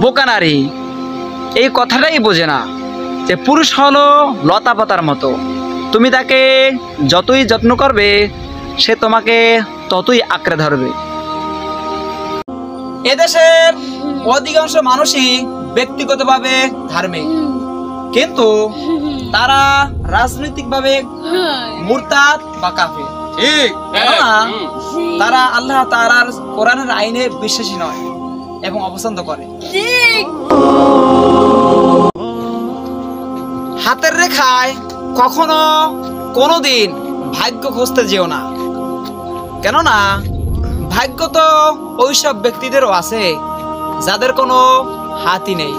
বোকা নারী এই কথাটাই বোঝে না যে পুরুষ হলো লতা পাতার মতো, তুমি তাকে যতই যত্ন করবে সে তোমাকে ততই আঁকড়ে ধরবে। এদেশের অধিকাংশ মানুষই ব্যক্তিগতভাবে ধার্মিক, কিন্তু তারা রাজনৈতিকভাবে মুরতাদ বা কাফের। কেননা তারা আল্লাহ তাআলার কোরআনের আইনে বিশ্বাসী নয় এবং অপছন্দ করে। হাতের রেখায় কখনো কোনোদিন ভাগ্য খুঁজতে যেও না, কেননা ভাগ্য তো ওইসব ব্যক্তিদেরও আছে যাদের কোনো হাতই নেই।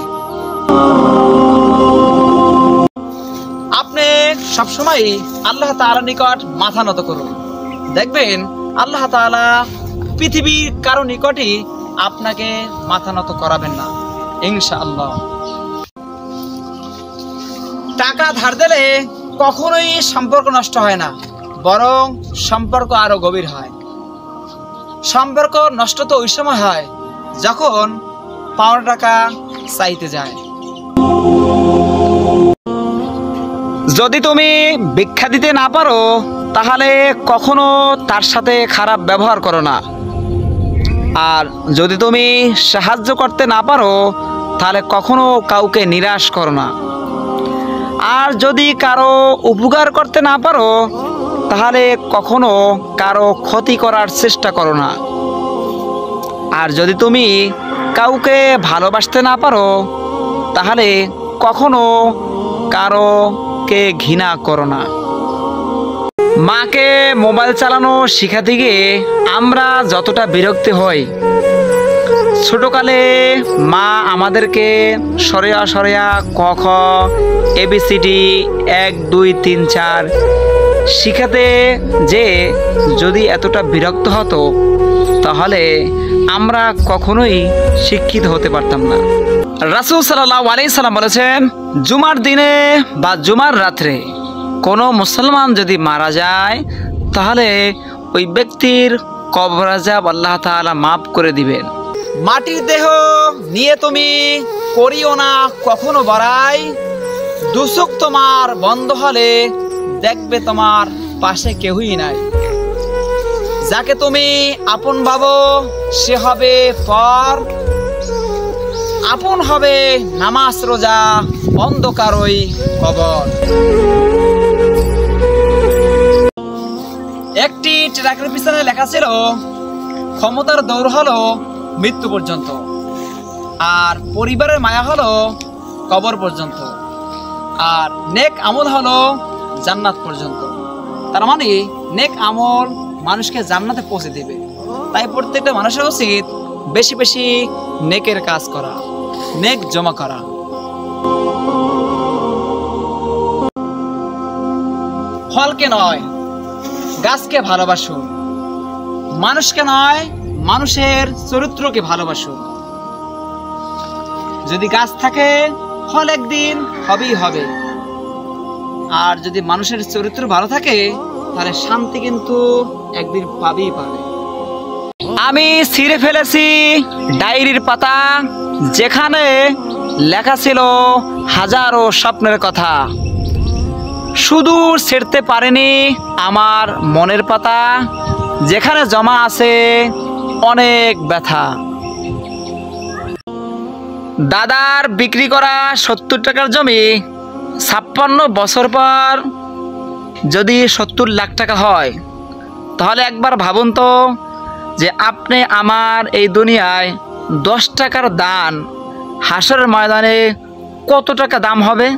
আপনি সবসময় আল্লাহ তাআলার নিকট মাথা নত করুন, দেখবেন আল্লাহ তাআলা পৃথিবীর কারো নিকটই আপনাকে মাথা নত করাবেন না ইনশাআল্লাহ। টাকা ধার দিলে কখনোই সম্পর্ক নষ্ট হয় না, বরং সম্পর্ক আরো গভীর হয়। সম্পর্ক নষ্ট তো ওই সময় হয় যখন পাওনা টাকা চাইতে যায়। যদি তুমি ভিক্ষা দিতে না পারো তাহলে কখনো তার সাথে খারাপ ব্যবহার করো না, আর যদি তুমি সাহায্য করতে না পারো তাহলে কখনো কাউকে নিরাশ করো না, আর যদি কারো উপকার করতে না পারো তাহলে কখনো কারো ক্ষতি করার চেষ্টা করো না, আর যদি তুমি কাউকে ভালোবাসতে না পারো তাহলে কখনো কারোকে ঘৃণা করো না। মাকে মোবাইল চালানো শেখাতে গিয়ে আমরা যতটা বিরক্ত হই, ছোটকালে মা আমাদেরকে সরেয়া সরেয়া ক খ ABCD 1 2 3 4 শিখাতে যে যদি এতটা বিরক্ত হতো তাহলে আমরা কখনোই শিক্ষিত হতে পারতাম না। রাসূল সাল্লাল্লাহু আলাইহি সাল্লাম বলেছেন, জুমার দিনে বা জুমার রাত্রে কোনো মুসলমান যদি মারা যায় তাহলে ওই ব্যক্তির কবর আযাব আল্লাহ তাআলা মাফ করে দিবেন। মাটির দেহ নিয়ে তুমি করিও না কখনো বড়াই, দুচোখ তোমার বন্ধ হলে দেখবে তোমার পাশে কেউই নাই। যাকে তুমি আপন ভাবো সে হবে পর, আপন হবে নামাজ রোজা অন্ধকারই কবর। একটি ট্রাকের পিছনে লেখা ছিল, ক্ষমতার দৌড় হলো মৃত্যু পর্যন্ত, আর পরিবারের মায়া হলো কবর পর্যন্ত, আর নেক আমল হলো জান্নাত পর্যন্ত। তার মানে নেক আমল মানুষকে জান্নাতে পৌঁছে দেবে। তাই প্রত্যেকটা মানুষের উচিত বেশি বেশি নেকের কাজ করা, নেক জমা করা। ফলকে নয় গাছকে ভালোবাসুন, মানুষকে নয় মানুষের চরিত্রকে ভালোবাসুন। যদি গাছ থাকে ফল একদিন হবেই হবে, আর যদি মানুষের চরিত্র ভালো থাকে তাহলে শান্তি কিন্তু একদিন পাবেই পাবে। আমি ছিঁড়ে ফেলেছি ডায়েরির পাতা, যেখানে লেখা ছিল হাজারো স্বপ্নের কথা, শুধু ছিঁড়তে পারেনি আমার মনের পাতা, যেখানে জমা আছে অনেক ব্যথা। দাদার বিক্রি করা 70 টাকার জমি 56 বছর পর যদি 70 লাখ টাকা হয় তাহলে একবার ভাবুন তো যে আপনি আমার এই দুনিয়ায় 10 টাকার দান হাসরের ময়দানে কত টাকা দাম হবে।